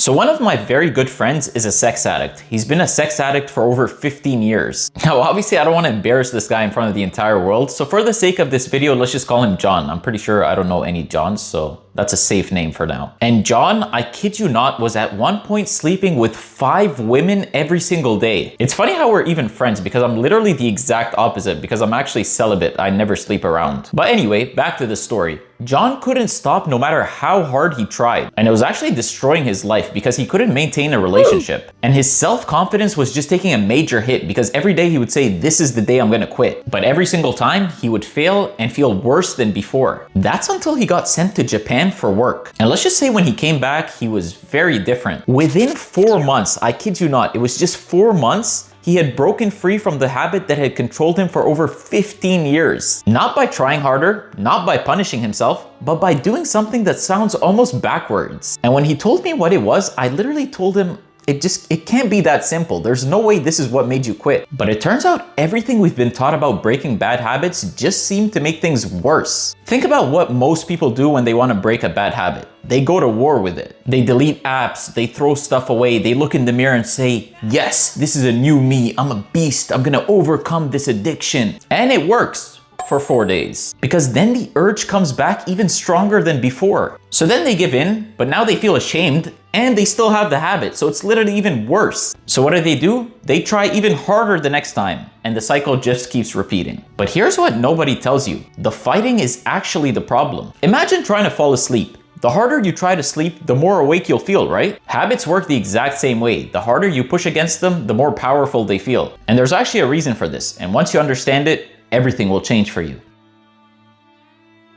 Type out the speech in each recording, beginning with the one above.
So one of my very good friends is a sex addict. He's been a sex addict for over 15 years. Now, obviously, I don't want to embarrass this guy in front of the entire world. So for the sake of this video, let's just call him John. I'm pretty sure I don't know any Johns, so that's a safe name for now. And John, I kid you not, was at one point sleeping with 5 women every single day. It's funny how we're even friends because I'm literally the exact opposite because I'm actually celibate. I never sleep around. But anyway, back to the story. John couldn't stop no matter how hard he tried. And it was actually destroying his life because he couldn't maintain a relationship. And his self-confidence was just taking a major hit because every day he would say, "This is the day I'm gonna quit." But every single time he would fail and feel worse than before. That's until he got sent to Japan for work. And let's just say when he came back, he was very different. Within 4 months, I kid you not, it was just 4 months, he had broken free from the habit that had controlled him for over 15 years. Not by trying harder, not by punishing himself, but by doing something that sounds almost backwards. And when he told me what it was, I literally told him, it can't be that simple. There's no way this is what made you quit. But it turns out everything we've been taught about breaking bad habits just seem to make things worse. Think about what most people do when they want to break a bad habit. They go to war with it. They delete apps, they throw stuff away, they look in the mirror and say, "Yes, this is a new me. I'm a beast. I'm gonna overcome this addiction." And it works. For 4 days. Because then the urge comes back even stronger than before. So then they give in, but now they feel ashamed and they still have the habit. So it's literally even worse. So what do? They try even harder the next time. And the cycle just keeps repeating. But here's what nobody tells you. The fighting is actually the problem. Imagine trying to fall asleep. The harder you try to sleep, the more awake you'll feel, right? Habits work the exact same way. The harder you push against them, the more powerful they feel. And there's actually a reason for this. And once you understand it, everything will change for you.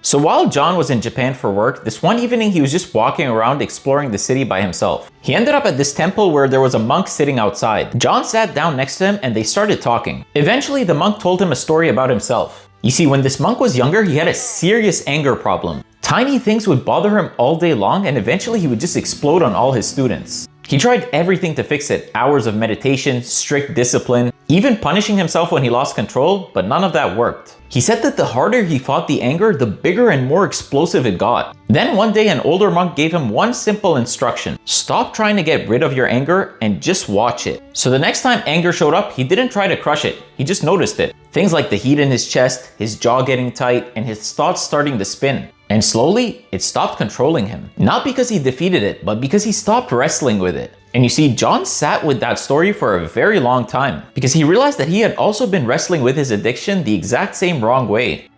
So while John was in Japan for work, this one evening he was just walking around exploring the city by himself. He ended up at this temple where there was a monk sitting outside. John sat down next to him and they started talking. Eventually the monk told him a story about himself. You see, when this monk was younger, he had a serious anger problem. Tiny things would bother him all day long and eventually he would just explode on all his students. He tried everything to fix it. Hours of meditation, strict discipline, even punishing himself when he lost control, but none of that worked. He said that the harder he fought the anger, the bigger and more explosive it got. Then one day an older monk gave him one simple instruction. Stop trying to get rid of your anger and just watch it. So the next time anger showed up, he didn't try to crush it. He just noticed it. Things like the heat in his chest, his jaw getting tight, and his thoughts starting to spin. And slowly, it stopped controlling him. Not because he defeated it, but because he stopped wrestling with it. And you see, John sat with that story for a very long time because he realized that he had also been wrestling with his addiction the exact same wrong way.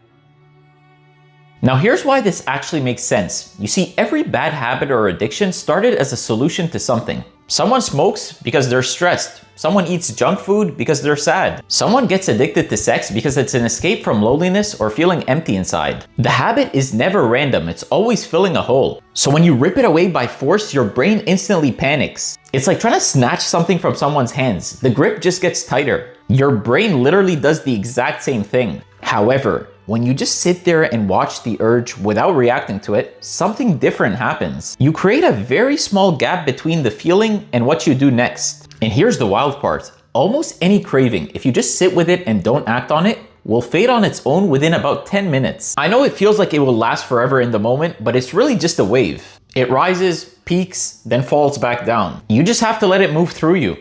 Now here's why this actually makes sense. You see, every bad habit or addiction started as a solution to something. Someone smokes because they're stressed. Someone eats junk food because they're sad. Someone gets addicted to sex because it's an escape from loneliness or feeling empty inside. The habit is never random, it's always filling a hole. So when you rip it away by force, your brain instantly panics. It's like trying to snatch something from someone's hands. The grip just gets tighter. Your brain literally does the exact same thing. However, when you just sit there and watch the urge without reacting to it, something different happens. You create a very small gap between the feeling and what you do next. And here's the wild part. Almost any craving, if you just sit with it and don't act on it, will fade on its own within about 10 minutes. I know it feels like it will last forever in the moment, but it's really just a wave. It rises, peaks, then falls back down. You just have to let it move through you.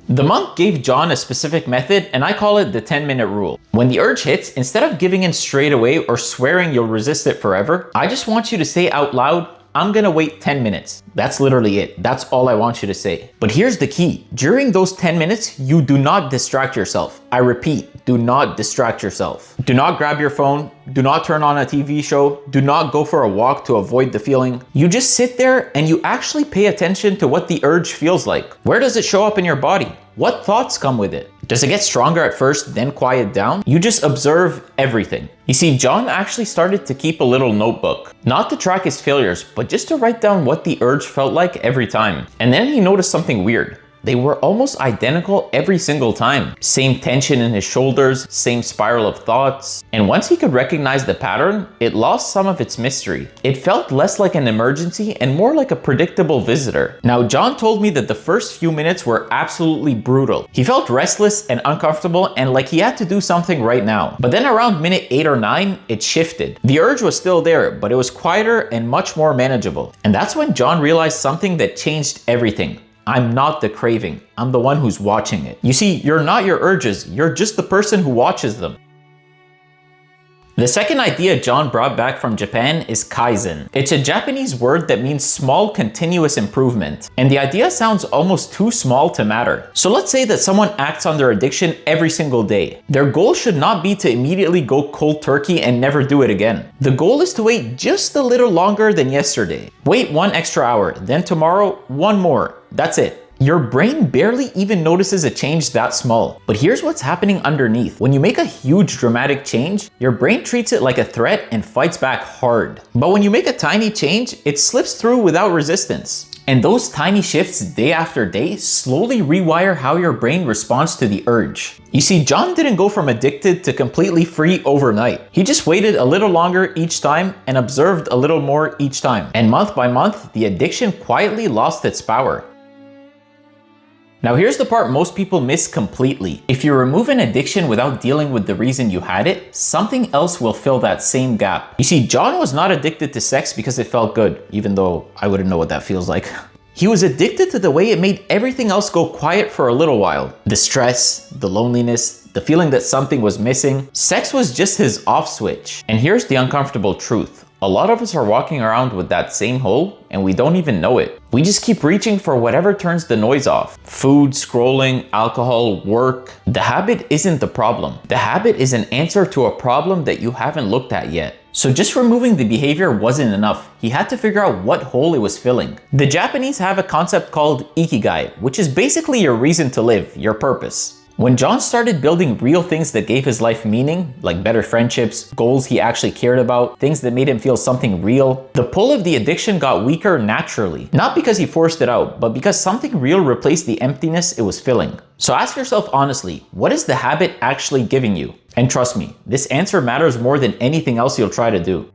The monk gave John a specific method, and I call it the 10-minute rule. When the urge hits, instead of giving in straight away or swearing you'll resist it forever, I just want you to say out loud, "I'm gonna wait 10 minutes. That's literally it. That's all I want you to say. But here's the key. During those 10 minutes, you do not distract yourself. I repeat, do not distract yourself. Do not grab your phone. Do not turn on a TV show. Do not go for a walk to avoid the feeling. You just sit there and you actually pay attention to what the urge feels like. Where does it show up in your body? What thoughts come with it? Does it get stronger at first, then quiet down? You just observe everything. You see, John actually started to keep a little notebook. Not to track his failures, but just to write down what the urge felt like every time. And then he noticed something weird. They were almost identical every single time. Same tension in his shoulders, same spiral of thoughts. And once he could recognize the pattern, it lost some of its mystery. It felt less like an emergency and more like a predictable visitor. Now, John told me that the first few minutes were absolutely brutal. He felt restless and uncomfortable and like he had to do something right now. But then around minute 8 or 9, it shifted. The urge was still there, but it was quieter and much more manageable. And that's when John realized something that changed everything. I'm not the craving. I'm the one who's watching it. You see, you're not your urges. You're just the person who watches them. The second idea John brought back from Japan is Kaizen. It's a Japanese word that means small continuous improvement. And the idea sounds almost too small to matter. So let's say that someone acts on their addiction every single day. Their goal should not be to immediately go cold turkey and never do it again. The goal is to wait just a little longer than yesterday. Wait 1 extra hour, then tomorrow, 1 more. That's it. Your brain barely even notices a change that small. But here's what's happening underneath. When you make a huge dramatic change, your brain treats it like a threat and fights back hard. But when you make a tiny change, it slips through without resistance. And those tiny shifts day after day slowly rewire how your brain responds to the urge. You see, John didn't go from addicted to completely free overnight. He just waited a little longer each time and observed a little more each time. And month by month, the addiction quietly lost its power. Now here's the part most people miss completely. If you remove an addiction without dealing with the reason you had it, something else will fill that same gap. You see, John was not addicted to sex because it felt good, even though I wouldn't know what that feels like. He was addicted to the way it made everything else go quiet for a little while. The stress, the loneliness, the feeling that something was missing. Sex was just his off switch. And here's the uncomfortable truth. A lot of us are walking around with that same hole and we don't even know it. We just keep reaching for whatever turns the noise off. Food, scrolling, alcohol, work. The habit isn't the problem. The habit is an answer to a problem that you haven't looked at yet. So just removing the behavior wasn't enough. He had to figure out what hole it was filling. The Japanese have a concept called Ikigai, which is basically your reason to live, your purpose. When John started building real things that gave his life meaning, like better friendships, goals he actually cared about, things that made him feel something real, the pull of the addiction got weaker naturally. Not because he forced it out, but because something real replaced the emptiness it was filling. So ask yourself honestly, what is the habit actually giving you? And trust me, this answer matters more than anything else you'll try to do.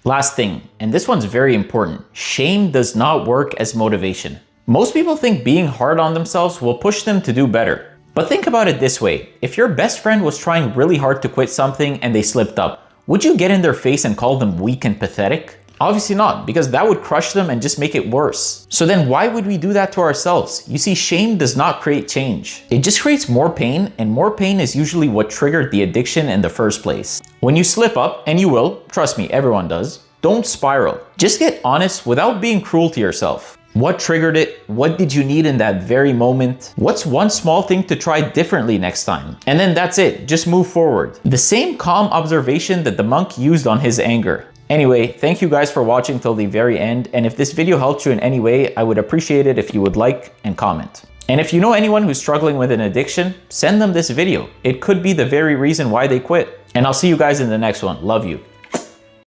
Last thing, and this one's very important, shame does not work as motivation. Most people think being hard on themselves will push them to do better. But think about it this way. If your best friend was trying really hard to quit something and they slipped up, would you get in their face and call them weak and pathetic? Obviously not, because that would crush them and just make it worse. So then why would we do that to ourselves? You see, shame does not create change. It just creates more pain, and more pain is usually what triggered the addiction in the first place. When you slip up, and you will, trust me, everyone does, don't spiral. Just get honest without being cruel to yourself. What triggered it? What did you need in that very moment? What's one small thing to try differently next time? And then that's it, just move forward. The same calm observation that the monk used on his anger. Anyway, thank you guys for watching till the very end, and if this video helped you in any way, I would appreciate it if you would like and comment. And if you know anyone who's struggling with an addiction, send them this video. It could be the very reason why they quit. And I'll see you guys in the next one. Love you.